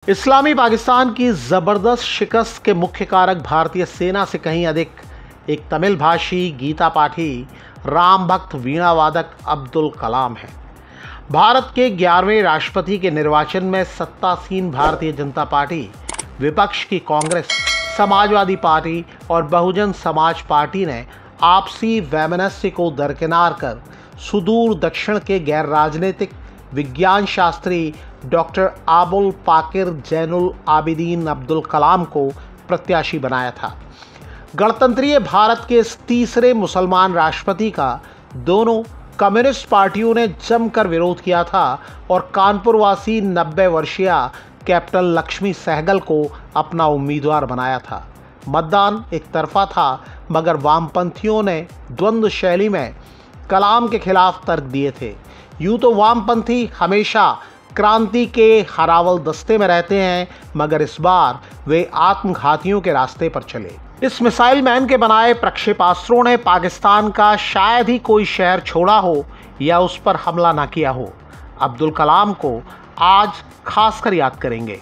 इस्लामी पाकिस्तान की ज़बरदस्त शिकस्त के मुख्य कारक भारतीय सेना से कहीं अधिक एक तमिल भाषी गीता पाठी राम भक्त वीणा वादक अब्दुल कलाम हैं। भारत के 11वें राष्ट्रपति के निर्वाचन में सत्तासीन भारतीय जनता पार्टी, विपक्ष की कांग्रेस, समाजवादी पार्टी और बहुजन समाज पार्टी ने आपसी वैमनस्य को दरकिनार कर सुदूर दक्षिण के गैर राजनीतिक विज्ञान शास्त्री डॉक्टर अबुल पाकिर जैनुल आबिदीन अब्दुल कलाम को प्रत्याशी बनाया था। गणतंत्रीय भारत के इस तीसरे मुसलमान राष्ट्रपति का दोनों कम्युनिस्ट पार्टियों ने जमकर विरोध किया था और कानपुर वासी 90 वर्षीय कैप्टन लक्ष्मी सहगल को अपना उम्मीदवार बनाया था। मतदान एक तरफा था, मगर वामपंथियों ने द्वंद्व शैली में कलाम के खिलाफ तर्क दिए थे। यूं तो वामपंथी हमेशा क्रांति के हरावल दस्ते में रहते हैं, मगर इस बार वे आत्मघातियों के रास्ते पर चले। इस मिसाइल मैन के बनाए प्रक्षेपास्त्रों ने पाकिस्तान का शायद ही कोई शहर छोड़ा हो या उस पर हमला ना किया हो। अब्दुल कलाम को आज खासकर याद करेंगे।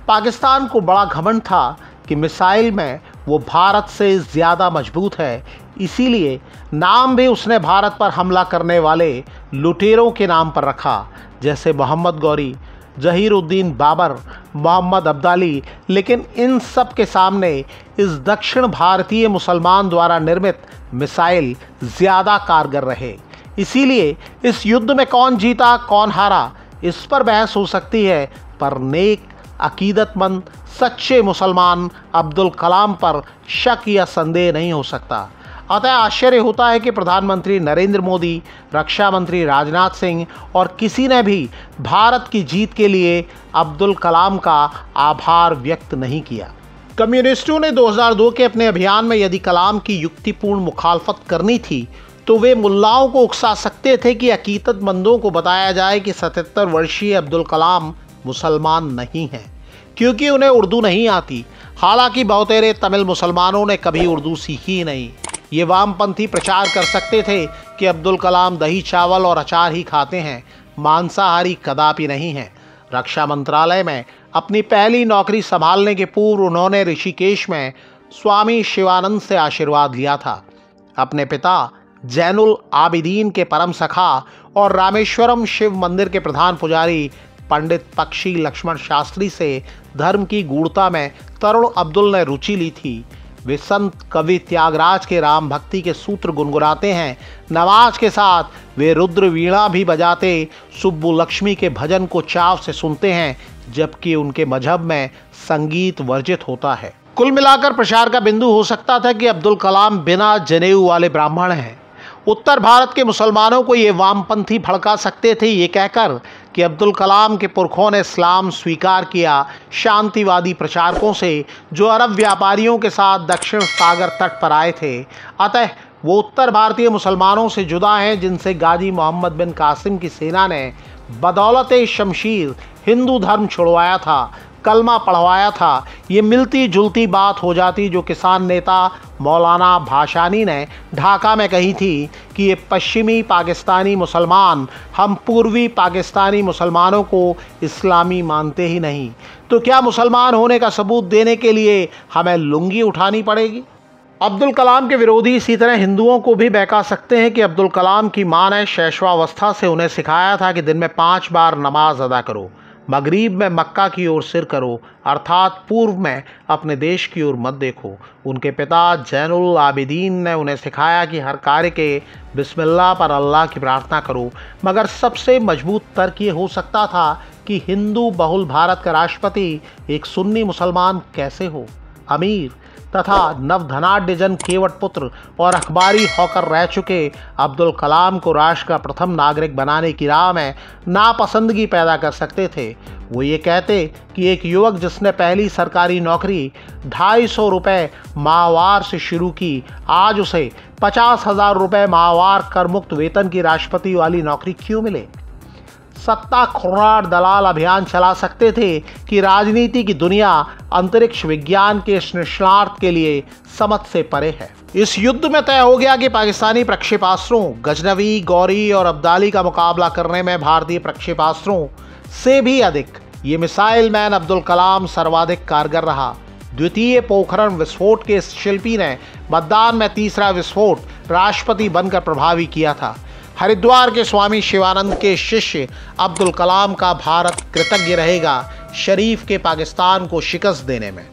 पाकिस्तान को बड़ा घमंड था कि मिसाइल में वो भारत से ज़्यादा मजबूत है, इसीलिए नाम भी उसने भारत पर हमला करने वाले लुटेरों के नाम पर रखा, जैसे मोहम्मद गौरी, जहीरुद्दीन बाबर, मोहम्मद अब्दाली। लेकिन इन सब के सामने इस दक्षिण भारतीय मुसलमान द्वारा निर्मित मिसाइल ज़्यादा कारगर रहे। इसीलिए इस युद्ध में कौन जीता कौन हारा, इस पर बहस हो सकती है, पर नेक अकीदतमंद सच्चे मुसलमान अब्दुल कलाम पर शक या संदेह नहीं हो सकता। अतः आश्चर्य होता है कि प्रधानमंत्री नरेंद्र मोदी, रक्षा मंत्री राजनाथ सिंह और किसी ने भी भारत की जीत के लिए अब्दुल कलाम का आभार व्यक्त नहीं किया। कम्युनिस्टों ने 2002 के अपने अभियान में यदि कलाम की युक्तिपूर्ण मुखालफत करनी थी तो वे मुल्लाओं को उकसा सकते थे कि अकीदतमंदों को बताया जाए कि 77 वर्षीय अब्दुल कलाम मुसलमान नहीं हैं, क्योंकि उन्हें उर्दू नहीं आती। हालांकि बहुतेरे तमिल मुसलमानों ने कभी उर्दू सीखी ही नहीं। ये वामपंथी प्रचार कर सकते थे कि अब्दुल कलाम दही चावल और अचार ही खाते हैं, मांसाहारी कदापि नहीं हैं। रक्षा मंत्रालय में अपनी पहली नौकरी संभालने के पूर्व उन्होंने ऋषिकेश में स्वामी शिवानंद से आशीर्वाद लिया था। अपने पिता जैनुल आबिदीन के परम सखा और रामेश्वरम शिव मंदिर के प्रधान पुजारी पंडित पक्षी लक्ष्मण शास्त्री से धर्म की गूढ़ता में तरुण अब्दुल ने रुचि ली थी। वे संत कवि त्यागराज के राम भक्ति के सूत्र गुनगुनाते हैं। नमाज के साथ वे रुद्र वीणा भी बजाते सुब्बू लक्ष्मी के भजन को चाव से सुनते हैं, जबकि उनके मजहब में संगीत वर्जित होता है। कुल मिलाकर प्रचार का बिंदु हो सकता था कि अब्दुल कलाम बिना जनेऊ वाले ब्राह्मण हैं। उत्तर भारत के मुसलमानों को ये वामपंथी भड़का सकते थे ये कहकर कि अब्दुल कलाम के पुरखों ने इस्लाम स्वीकार किया शांतिवादी प्रचारकों से, जो अरब व्यापारियों के साथ दक्षिण सागर तट पर आए थे। अतः वो उत्तर भारतीय मुसलमानों से जुदा हैं, जिनसे गाजी मोहम्मद बिन कासिम की सेना ने बदौलत शमशीर हिंदू धर्म छुड़वाया था, कलमा पढ़वाया था। ये मिलती जुलती बात हो जाती जो किसान नेता मौलाना भाषानी ने ढाका में कही थी कि ये पश्चिमी पाकिस्तानी मुसलमान हम पूर्वी पाकिस्तानी मुसलमानों को इस्लामी मानते ही नहीं, तो क्या मुसलमान होने का सबूत देने के लिए हमें लुंगी उठानी पड़ेगी। अब्दुल कलाम के विरोधी इसी तरह हिंदुओं को भी बहका सकते हैं कि अब्दुल कलाम की मां ने शैशवावस्था से उन्हें सिखाया था कि दिन में 5 बार नमाज अदा करो, मगरिब में मक्का की ओर सिर करो, अर्थात पूर्व में अपने देश की ओर मत देखो। उनके पिता जैनुल आबिदीन ने उन्हें सिखाया कि हर कार्य के बिस्मिल्लाह पर अल्लाह की प्रार्थना करो। मगर सबसे मजबूत तर्क ये हो सकता था कि हिंदू बहुल भारत का राष्ट्रपति एक सुन्नी मुसलमान कैसे हो। अमीर तथा नवधनाढ्य जन केवट पुत्र और अखबारी होकर रह चुके अब्दुल कलाम को राष्ट्र का प्रथम नागरिक बनाने की राह में नापसंदगी पैदा कर सकते थे। वो ये कहते कि एक युवक जिसने पहली सरकारी नौकरी 250 रुपये माहवार से शुरू की, आज उसे 50,000 रुपये माहवार कर मुक्त वेतन की राष्ट्रपति वाली नौकरी क्यों मिले। सत्ता खुरार दलाल अभियान चला सकते थे कि राजनीति की दुनिया अंतरिक्ष विज्ञान के इस निष्णात के लिए समझ से परे है। इस युद्ध में तय हो गया कि पाकिस्तानी प्रक्षेपास्त्रों गजनवी, गौरी और अब्दाली का मुकाबला करने में भारतीय प्रक्षेपास्त्रों से भी अधिक ये मिसाइल मैन अब्दुल कलाम सर्वाधिक कारगर रहा। द्वितीय पोखरण विस्फोट के शिल्पी ने मतदान में तीसरा विस्फोट राष्ट्रपति बनकर प्रभावी किया था। हरिद्वार के स्वामी शिवानंद के शिष्य अब्दुल कलाम का भारत कृतज्ञ रहेगा शरीफ के पाकिस्तान को शिकस्त देने में।